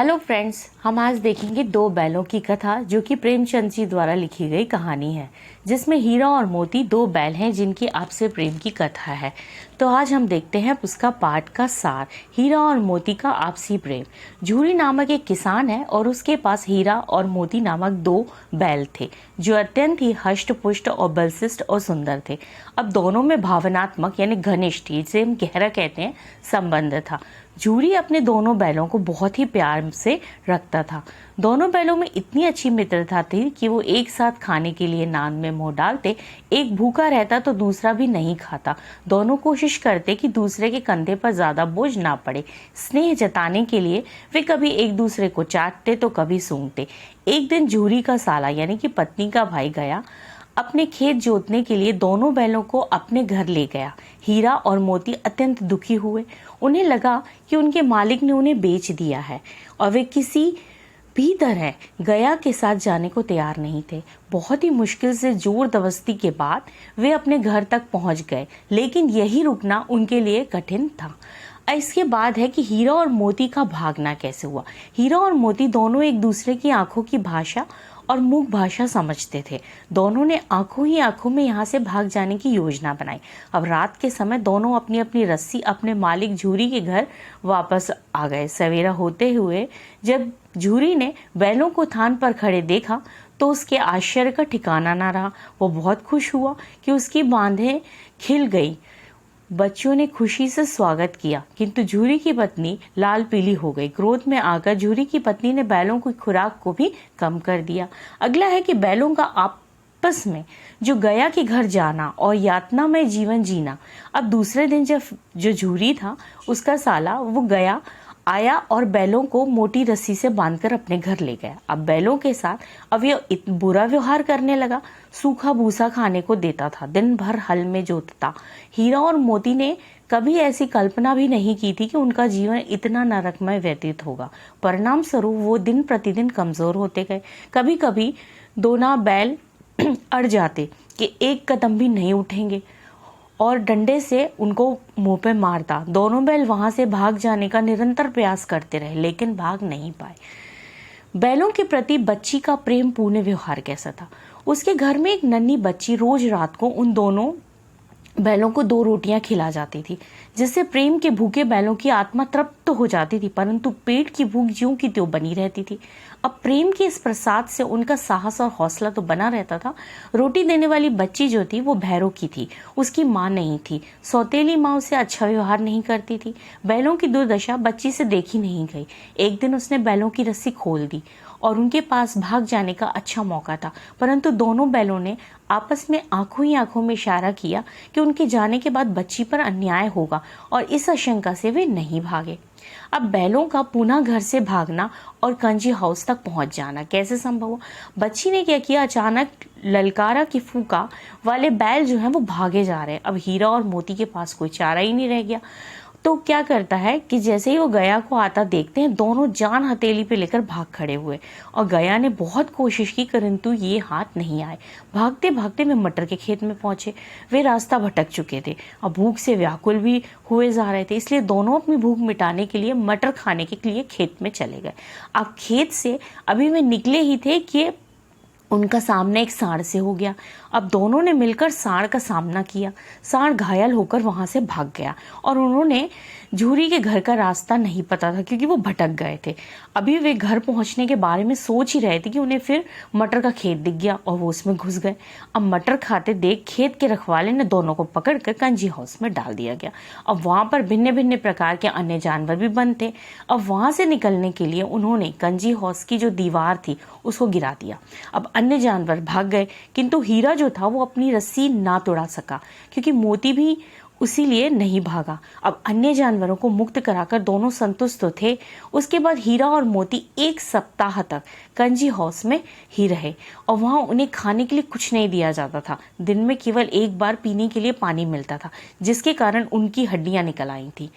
Hello friends, हम आज देखेंगे दो बैलों की कथा जो कि प्रेमचंद जी द्वारा लिखी गई कहानी है, जिसमें हीरा और मोती दो बैल हैं जिनकी आपसे प्रेम की कथा है। तो आज हम देखते हैं उसका पाठ का सार, हीरा और मोती का आपसी प्रेम। झूरी नामक एक किसान है और उसके पास हीरा और मोती नामक दो बैल थे जो अत्यंत ही हष्ट पुष्ट और बलशिष्ट और सुंदर थे। अब दोनों में भावनात्मक यानी घनिष्ठ, जिसे हम गहरा कहते हैं, संबंध था। झूरी अपने दोनों बैलों को बहुत ही प्यार से रखता था। दोनों बैलों में इतनी अच्छी मित्रता थी कि वो एक साथ खाने के लिए नान में मुंह डालते। एक भूखा रहता तो दूसरा भी नहीं खाता। दोनों कोशिश करते कि दूसरे के कंधे पर ज्यादा बोझ ना पड़े। स्नेह जताने के लिए वे कभी एक दूसरे को चाटते तो कभी सूंघते। एक दिन झूरी का साला यानी कि पत्नी का भाई गया अपने खेत जोतने के लिए दोनों बैलों को अपने घर ले गया। हीरा और मोती अत्यंत दुखी हुए। उन्हें लगा कि उनके मालिक ने उन्हें बेच दिया है और वे किसी भी तरह गया के साथ जाने को तैयार नहीं थे। बहुत ही मुश्किल से जोर दबस्ती के बाद वे अपने घर तक पहुंच गए, लेकिन यही रुकना उनके लिए कठिन था। इसके बाद है कि हीरा और मोती का भागना कैसे हुआ। हीरा और मोती दोनों एक दूसरे की आंखों की भाषा और मुख भाषा समझते थे। दोनों ने आंखों ही आंखों में यहाँ से भाग जाने की योजना बनाई। अब रात के समय दोनों अपनी अपनी रस्सी अपने मालिक झूरी के घर वापस आ गए। सवेरा होते हुए जब झूरी ने बैलों को थान पर खड़े देखा तो उसके आश्चर्य का ठिकाना ना रहा। वो बहुत खुश हुआ कि उसकी बांधें खिल गई। बच्चों ने खुशी से स्वागत किया, किंतु झूरी की पत्नी लाल पीली हो गई। क्रोध में आकर झूरी की पत्नी ने बैलों की खुराक को भी कम कर दिया। अगला है कि बैलों का आपस में जो गया के घर जाना और यातना में जीवन जीना। अब दूसरे दिन जब जो झूरी था उसका साला वो गया आया और बैलों को मोटी रस्सी से बांधकर अपने घर ले गया। अब बैलों के साथ अब ये बुरा व्यवहार करने लगा। सूखा भूसा खाने को देता था, दिन भर हल में जोतता। हीरा और मोती ने कभी ऐसी कल्पना भी नहीं की थी कि उनका जीवन इतना नरकमय व्यतीत होगा। परिणाम स्वरूप वो दिन प्रतिदिन कमजोर होते गए। कभी कभी दोनों बैल अड़ जाते कि एक कदम भी नहीं उठेंगे और डंडे से उनको मुंह पे मारता। दोनों बैल वहां से भाग जाने का निरंतर प्रयास करते रहे, लेकिन भाग नहीं पाए। बैलों के प्रति बच्ची का प्रेम पूर्ण व्यवहार कैसा था। उसके घर में एक नन्ही बच्ची रोज रात को उन दोनों बैलों को दो रोटियां खिला जाती थी, जिससे प्रेम के भूखे बैलों की आत्मा तृप्त हो जाती थी, परंतु पेट की भूख ज्यों की त्यों बनी रहती थी। अब प्रेम के इस प्रसाद से उनका साहस और हौसला तो बना रहता था। रोटी देने वाली बच्ची जो थी वो भैरों की थी, उसकी माँ नहीं थी। सौतेली माँ उसे अच्छा व्यवहार नहीं करती थी। बैलों की दुर्दशा बच्ची से देखी नहीं गई। एक दिन उसने बैलों की रस्सी खोल दी और उनके पास भाग जाने का अच्छा मौका था, परंतु दोनों बैलों ने आपस में आंखों ही आंखों में इशारा किया कि उनके जाने के बाद बच्ची पर अन्याय होगा और इस आशंका से वे नहीं भागे। अब बैलों का पुनः घर से भागना और कंजी हाउस तक पहुंच जाना कैसे संभव हुआ। बच्ची ने क्या किया, अचानक ललकारा की फूका वाले बैल जो हैं वो भागे जा रहे हैं। अब हीरा और मोती के पास कोई चारा ही नहीं रह गया, तो क्या करता है कि जैसे ही वो गया को आता देखते हैं, दोनों जान हथेली पे लेकर भाग खड़े हुए। और गया ने बहुत कोशिश की, परंतु ये हाथ नहीं आए। भागते भागते वे मटर के खेत में पहुंचे। वे रास्ता भटक चुके थे और भूख से व्याकुल भी हुए जा रहे थे, इसलिए दोनों अपनी भूख मिटाने के लिए मटर खाने के लिए खेत में चले गए। अब खेत से अभी वे निकले ही थे कि उनका सामना एक सांड से हो गया। अब दोनों ने मिलकर सांड का सामना किया। सांड घायल होकर वहां से भाग गया और उन्होंने झूरी के घर का रास्ता नहीं पता था, क्योंकि वो भटक गए थे। अभी वे घर पहुंचने के बारे में सोच ही रहे थे कि उन्हें फिर मटर का खेत दिख गया और वो उसमें घुस गए। अब मटर खाते देख खेत के रखवाले ने दोनों को पकड़कर कंजी हाउस में डाल दिया गया। अब वहां पर भिन्न भिन्न प्रकार के अन्य जानवर भी बंद थे। अब वहां से निकलने के लिए उन्होंने कंजी हाउस की जो दीवार थी उसको गिरा दिया। अब अन्य जानवर भाग गए, किंतु हीरा जो था वो अपनी रस्सी ना तोड़ा सका, क्योंकि मोती भी उसी लिए नहीं भागा। अब अन्य जानवरों को मुक्त कराकर दोनों संतुष्ट तो थे। उसके बाद हीरा और मोती एक सप्ताह तक कंजी हाउस में ही रहे और वहां उन्हें खाने के लिए कुछ नहीं दिया जाता था। दिन में केवल एक बार पीने के लिए पानी मिलता था, जिसके कारण उनकी हड्डियां निकल आई थी।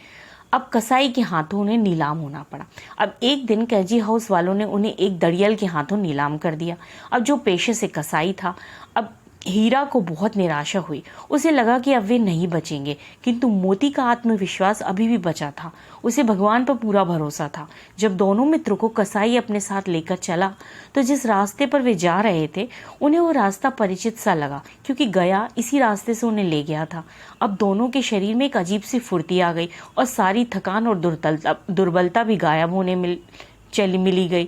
अब कसाई के हाथों उन्हें नीलाम होना पड़ा। अब एक दिन कंजी हाउस वालों ने उन्हें एक दड़ियल के हाथों नीलाम कर दिया। अब जो पेशे से कसाई था, अब हीरा को बहुत निराशा हुई। उसे लगा कि अब वे नहीं बचेंगे, किंतु मोती का आत्मविश्वास अभी भी बचा था। उसे भगवान पर पूरा भरोसा था। जब दोनों मित्रों को कसाई अपने साथ लेकर चला तो जिस रास्ते पर वे जा रहे थे उन्हें वो रास्ता परिचित सा लगा, क्योंकि गया इसी रास्ते से उन्हें ले गया था। अब दोनों के शरीर में एक अजीब सी फुर्ती आ गई और सारी थकान और दुर्बलता भी गायब होने मिली गई।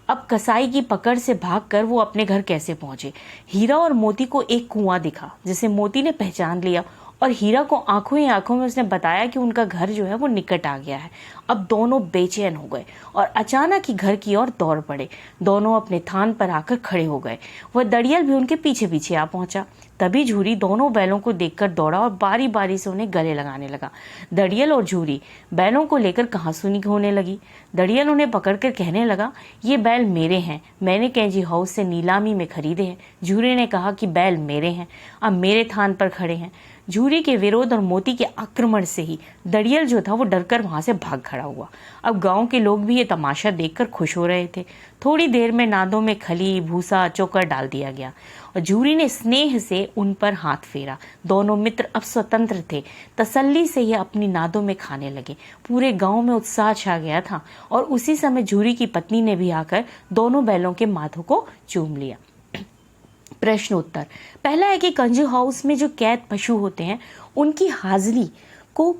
अब कसाई की पकड़ से भागकर वो अपने घर कैसे पहुंचे। हीरा और मोती को एक कुआं दिखा जिसे मोती ने पहचान लिया, और हीरा को आंखों ही आंखों में उसने बताया कि उनका घर जो है वो निकट आ गया है। अब दोनों बेचैन हो गए और अचानक ही घर की ओर दौड़ पड़े। दोनों अपने थान पर आकर खड़े हो गए। वह दड़ियल भी उनके पीछे पीछे आ पहुंचा। तभी झूरी दोनों बैलों को देखकर दौड़ा और बारी बारी से उन्हें गले लगाने लगा। दड़ियल और झूरी बैलों को लेकर कहासुनी होने लगी। दड़ियल उन्हें पकड़कर कहने लगा, ये बैल मेरे हैं, मैंने कैंजी हाउस से नीलामी में खरीदे हैं। झूरी ने कहा कि बैल मेरे हैं, अब मेरे थान पर खड़े हैं। झूरी के विरोध और मोती के आक्रमण से ही दड़ियल जो था वो डरकर वहां से भाग खड़ा हुआ। अब गांव के लोग भी ये तमाशा देखकर खुश हो रहे थे। थोड़ी देर में नादों में खली, भूसा, चोकर डाल दिया गया और झूरी ने स्नेह से उन पर हाथ फेरा। दोनों मित्र अब स्वतंत्र थे। तसल्ली से ये अपनी नादों में खाने लगे। पूरे गांव में उत्साह छा गया था और उसी समय झूरी की पत्नी ने भी आकर दोनों बैलों के माथों को चूम लिया। प्रश्न उत्तर। पहला है कि कंजू हाउस में जो कैद पशु होते हैं उनकी हाजिरी को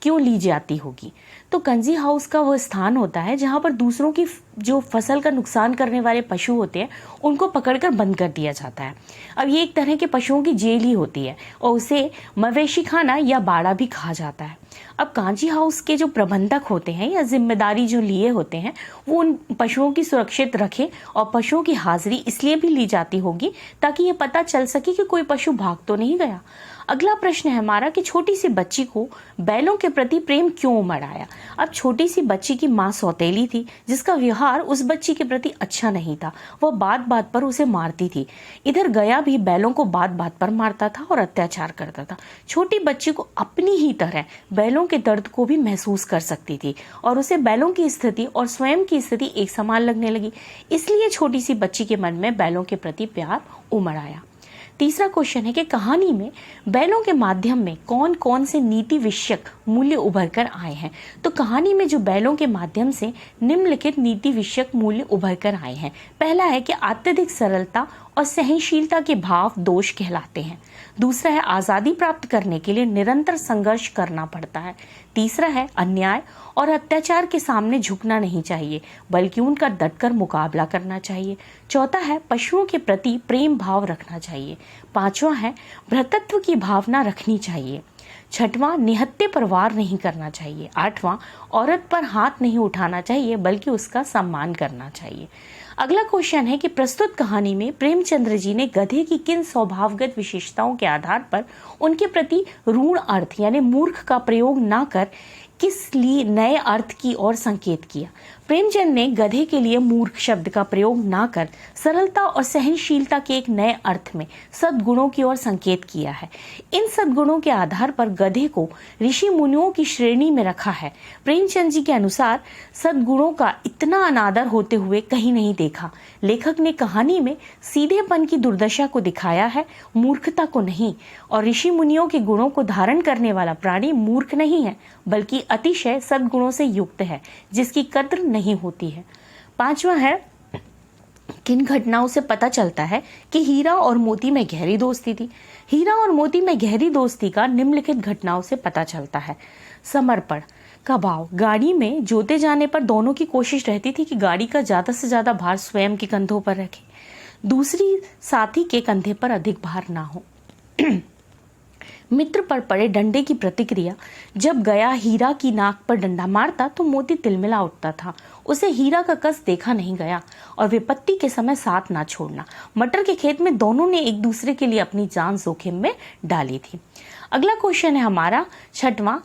क्यों ली जाती होगी। तो कंजी हाउस का वो स्थान होता है जहां पर दूसरों की जो फसल का नुकसान करने वाले पशु होते हैं उनको पकड़कर बंद कर दिया जाता है। अब ये एक तरह के पशुओं की जेल ही होती है और उसे मवेशी खाना या बाड़ा भी कहा जाता है। अब कांजी हाउस के जो प्रबंधक होते हैं या जिम्मेदारी जो लिए होते हैं वो उन पशुओं की सुरक्षित रखें, और पशुओं की हाजिरी इसलिए भी ली जाती होगी ताकि ये पता चल सके कि कोई पशु भाग तो नहीं गया। अगला प्रश्न है हमारा कि छोटी सी बच्ची को बैलों के प्रति प्रेम क्यों उमड़ आया। अब छोटी सी बच्ची की माँ सौतेली थी जिसका व्यवहार उस बच्ची के प्रति अच्छा नहीं था। वह बात बात पर उसे मारती थी। इधर गया भी बैलों को बात बात पर मारता था और अत्याचार करता था। छोटी बच्ची को अपनी ही तरह बैलों के दर्द को भी महसूस कर सकती थी और उसे बैलों की स्थिति और स्वयं की स्थिति एक समान लगने लगी। इसलिए छोटी सी बच्ची के मन में बैलों के प्रति प्यार उमड़ आया। तीसरा क्वेश्चन है कि कहानी में बैलों के माध्यम में कौन कौन से नीति विषयक मूल्य उभर कर आए हैं। तो कहानी में जो बैलों के माध्यम से निम्नलिखित नीति विषयक मूल्य उभर कर आए हैं। पहला है कि अत्यधिक सरलता और सहनशीलता के भाव दोष कहलाते हैं। दूसरा है आजादी प्राप्त करने के लिए निरंतर संघर्ष करना पड़ता है। तीसरा है अन्याय और अत्याचार के सामने झुकना नहीं चाहिए बल्कि उनका डटकर मुकाबला करना चाहिए। चौथा है पशुओं के प्रति प्रेम भाव रखना चाहिए। पांचवा है भ्रातृत्व की भावना रखनी चाहिए। छठवां निहत्थे पर वार नहीं करना चाहिए। आठवां औरत पर हाथ नहीं उठाना चाहिए बल्कि उसका सम्मान करना चाहिए। अगला क्वेश्चन है कि प्रस्तुत कहानी में प्रेमचंद्र जी ने गधे की किन स्वभावगत विशेषताओं के आधार पर उनके प्रति ऋण अर्थ यानी मूर्ख का प्रयोग न कर किस लिए नए अर्थ की ओर संकेत किया। प्रेमचंद ने गधे के लिए मूर्ख शब्द का प्रयोग न कर सरलता और सहनशीलता के एक नए अर्थ में सद्गुणों की ओर संकेत किया है। इन सद्गुणों के आधार पर गधे को ऋषि मुनियों की श्रेणी में रखा है। प्रेमचंद जी के अनुसार सद्गुणों का इतना अनादर होते हुए कहीं नहीं देखा। लेखक ने कहानी में सीधेपन की दुर्दशा को दिखाया है, मूर्खता को नहीं। और ऋषि मुनियों के गुणों को धारण करने वाला प्राणी मूर्ख नहीं है बल्कि अतिशय सद्गुणों से युक्त है जिसकी कद्र नहीं होती है। पांचवा है किन घटनाओं से पता चलता है कि हीरा और मोती में गहरी दोस्ती थी। हीरा और मोती में गहरी दोस्ती का निम्नलिखित घटनाओं से पता चलता है। समर्पण का भाव। गाड़ी में जोते जाने पर दोनों की कोशिश रहती थी कि गाड़ी का ज्यादा से ज्यादा भार स्वयं के कंधों पर रखें, दूसरी साथी के कंधे पर अधिक भार ना हो। मित्र पर पड़े डंडे की प्रतिक्रिया। जब गया हीरा की नाक पर डंडा मारता तो मोती तिलमिला उठता था। उसे हीरा का कस देखा नहीं गया। और विपत्ति के समय साथ ना छोड़ना। मटर के खेत में दोनों ने एक दूसरे के लिए अपनी जान जोखिम में डाली थी। अगला क्वेश्चन है हमारा छठवां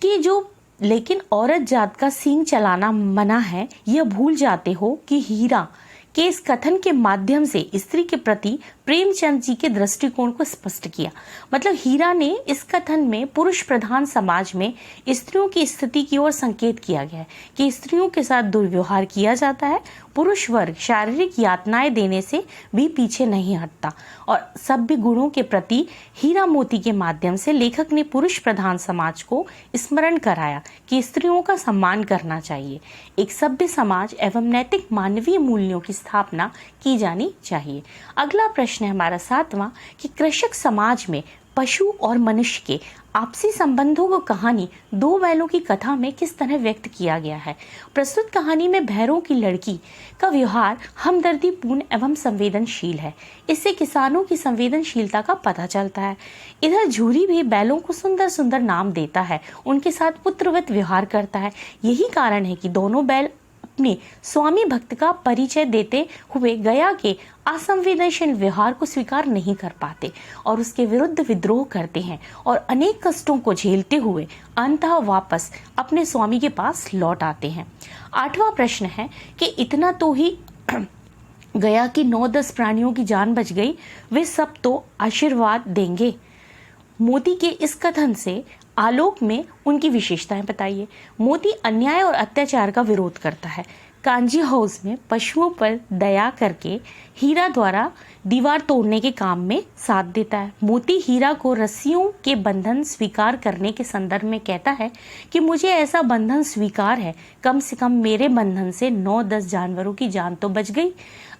कि जो लेकिन औरत जात का सींग चलाना मना है, यह भूल जाते हो कि हीरा के इस कथन के माध्यम से स्त्री के प्रति प्रेमचंद जी के दृष्टिकोण को स्पष्ट किया। मतलब हीरा ने इस कथन में पुरुष प्रधान समाज में स्त्रियों की स्थिति की ओर संकेत किया गया है कि स्त्रियों के साथ दुर्व्यवहार किया जाता है, पुरुष वर्ग शारीरिक यातनाएं देने से भी पीछे नहीं हटता और सभ्य गुणों के प्रति हीरा मोती के माध्यम से लेखक ने पुरुष प्रधान समाज को स्मरण कराया कि स्त्रियों का सम्मान करना चाहिए। एक सभ्य समाज एवं नैतिक मानवीय मूल्यों की स्थापना की जानी चाहिए। अगला प्रश्न है हमारा 7वां कि कृषक समाज में पशु और मनुष्य के आपसी संबंधों को कहानी दो बैलों की कथा में किस तरह व्यक्त किया गया है। प्रस्तुत कहानी में भैरों की लड़की का व्यवहार हमदर्दी पूर्ण एवं संवेदनशील है। इससे किसानों की संवेदनशीलता का पता चलता है। इधर झूरी भी बैलों को सुंदर सुंदर नाम देता है, उनके साथ पुत्रवत व्यवहार करता है। यही कारण है कि दोनों बैल अपने स्वामी भक्त का परिचय देते हुए गया के असंवेदनशील व्यवहार को स्वीकार नहीं कर पाते और उसके विरुद्ध विद्रोह करते हैं और अनेक कष्टों को झेलते हुए अंततः वापस अपने स्वामी के पास लौट आते हैं। 8वां प्रश्न है कि इतना तो ही गया कि 9-10 प्राणियों की जान बच गई, वे सब तो आशीर्वाद देंगे। मोती के इस कथन से आलोक में उनकी विशेषताएं बताइए। मोती अन्याय और अत्याचार का विरोध करता है। कांजी हाउस में पशुओं पर दया करके हीरा द्वारा दीवार तोड़ने के काम में साथ देता है। मोती हीरा को रस्सियों के बंधन स्वीकार करने के संदर्भ में कहता है कि मुझे ऐसा बंधन स्वीकार है, कम से कम मेरे बंधन से 9-10 जानवरों की जान तो बच गई,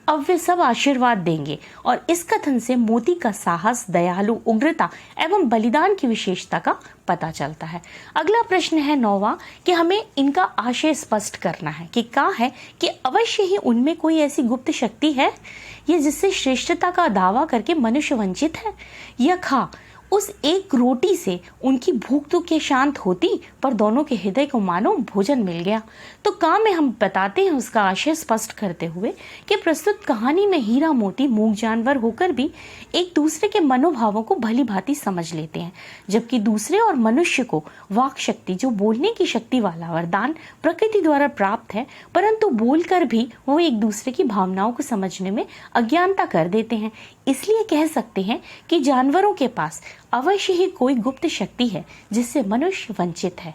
अब वे सब आशीर्वाद देंगे। और इस कथन से मोती का साहस, दयालु, उग्रता एवं बलिदान की विशेषता का पता चलता है। अगला प्रश्न है 9वां कि हमें इनका आशय स्पष्ट करना है कि क्या है कि अवश्य ही उनमें कोई ऐसी गुप्त शक्ति है ये जिससे श्रेष्ठता का दावा करके मनुष्य वंचित है। यह खा उस एक रोटी से उनकी भूख तो क्या शांत होती, पर दोनों के हृदय को मानो भोजन मिल गया। तो काम में हम बताते हैं उसका आशय स्पष्ट करते हुए कि प्रस्तुत कहानी में हीरा मोती मूक जानवर होकर भी एक दूसरे के मनोभावों को भली भांति समझ लेते हैं, जबकि दूसरे और मनुष्य को वाक शक्ति, जो बोलने की शक्ति वाला वरदान प्रकृति द्वारा प्राप्त है, परंतु बोलकर भी वो एक दूसरे की भावनाओं को समझने में अज्ञानता कर देते हैं। इसलिए कह सकते हैं कि जानवरों के पास अवश्य ही कोई गुप्त शक्ति है जिससे मनुष्य वंचित है।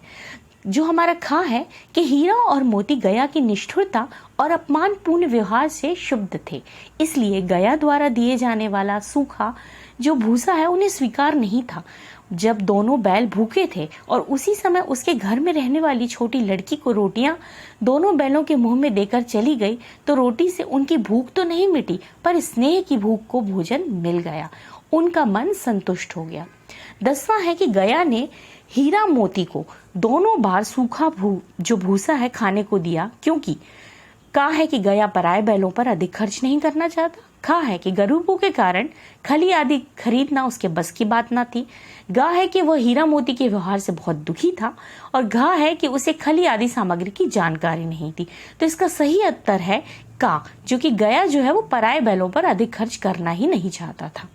जो हमारा खा है कि हीरा और मोती गया की निष्ठुरता और अपमानपूर्ण व्यवहार से शुद्ध थे, इसलिए गया द्वारा दिए जाने वाला सूखा जो भूसा है उन्हें स्वीकार नहीं था। जब दोनों बैल भूखे थे और उसी समय उसके घर में रहने वाली छोटी लड़की को रोटियां दोनों बैलों के मुंह में देकर चली गई, तो रोटी से उनकी भूख तो नहीं मिटी, पर स्नेह की भूख को भोजन मिल गया, उनका मन संतुष्ट हो गया। 10वां है कि गया ने हीरा मोती को दोनों बार सूखा जो भूसा है खाने को दिया, क्योंकि कहा है कि गया पराये बैलों पर अधिक खर्च नहीं करना चाहता। कहा है कि गरीबों के कारण खली आदि खरीदना उसके बस की बात ना थी। गा है कि वह हीरा मोती के व्यवहार से बहुत दुखी था और घा है कि उसे खली आदि सामग्री की जानकारी नहीं थी। तो इसका सही उत्तर है का, जो कि गया जो है वो पराये बैलों पर अधिक खर्च करना ही नहीं चाहता था।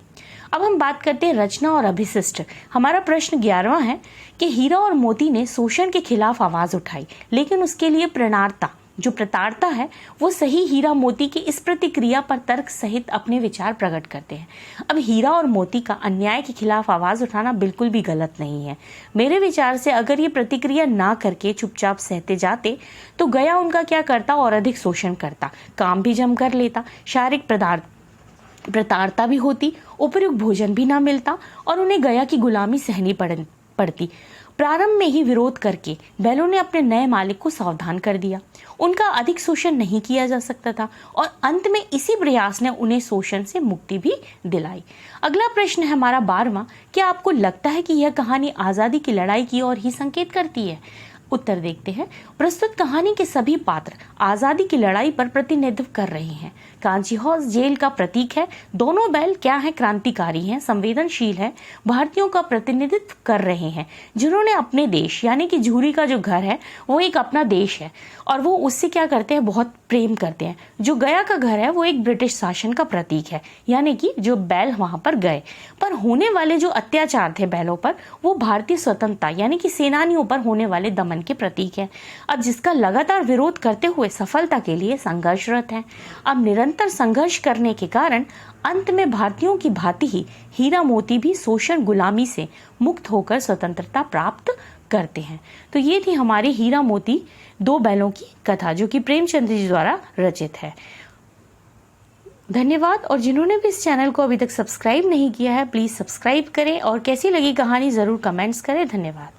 अब हम बात करते हैं रचना और अभिशिष्ट। हमारा प्रश्न 11वां है कि हीरा और मोती ने शोषण के खिलाफ आवाज उठाई, लेकिन उसके लिए प्रणारता जो प्रताड़ता है वो सही हीरा मोती की इस प्रतिक्रिया पर तर्क सहित अपने विचार प्रकट करते हैं। अब हीरा और मोती का अन्याय के खिलाफ आवाज उठाना बिल्कुल भी गलत नहीं है। मेरे विचार से अगर ये प्रतिक्रिया ना करके चुपचाप सहते जाते तो गया उनका क्या करता और अधिक शोषण करता, काम भी जम कर लेता, शारीरिक प्रताड़ता भी होती, उपयुक्त भोजन भी ना मिलता और उन्हें गया की गुलामी सहनी पड़ती। प्रारंभ में ही विरोध करके बैलों ने अपने नए मालिक को सावधान कर दिया। उनका अधिक शोषण नहीं किया जा सकता था और अंत में इसी प्रयास ने उन्हें शोषण से मुक्ति भी दिलाई। अगला प्रश्न है हमारा 12वां, क्या आपको लगता है कि यह कहानी आजादी की लड़ाई की ओर ही संकेत करती है? उत्तर देखते हैं। प्रस्तुत कहानी के सभी पात्र आजादी की लड़ाई पर प्रतिनिधित्व कर रहे हैं। कांची हाउस जेल का प्रतीक है। दोनों बैल क्या हैं? क्रांतिकारी हैं, संवेदनशील हैं, भारतीयों का प्रतिनिधित्व कर रहे हैं, जिन्होंने अपने देश यानी कि झूरी का जो घर है वो एक अपना देश है और वो उससे क्या करते हैं, बहुत प्रेम करते हैं। जो गया का घर है वो एक ब्रिटिश शासन का प्रतीक है, यानी कि जो बैल वहां पर गए पर होने वाले जो अत्याचार थे बैलों पर वो भारतीय स्वतंत्रता यानी कि सेनानियों पर होने वाले दमन के प्रतीक है। अब जिसका लगातार विरोध करते हुए सफलता के लिए संघर्षरत है। अब निरंतर संघर्ष करने के कारण अंत में भारतीयों की भांति ही हीरा मोती भी शोषण गुलामी से मुक्त होकर स्वतंत्रता प्राप्त करते हैं। तो ये थी हमारी हीरा मोती दो बैलों की कथा, जो कि प्रेमचंद जी द्वारा रचित है। धन्यवाद। और जिन्होंने भी इस चैनल को अभी तक सब्सक्राइब नहीं किया है, प्लीज़ सब्सक्राइब करें और कैसी लगी कहानी ज़रूर कमेंट्स करें। धन्यवाद।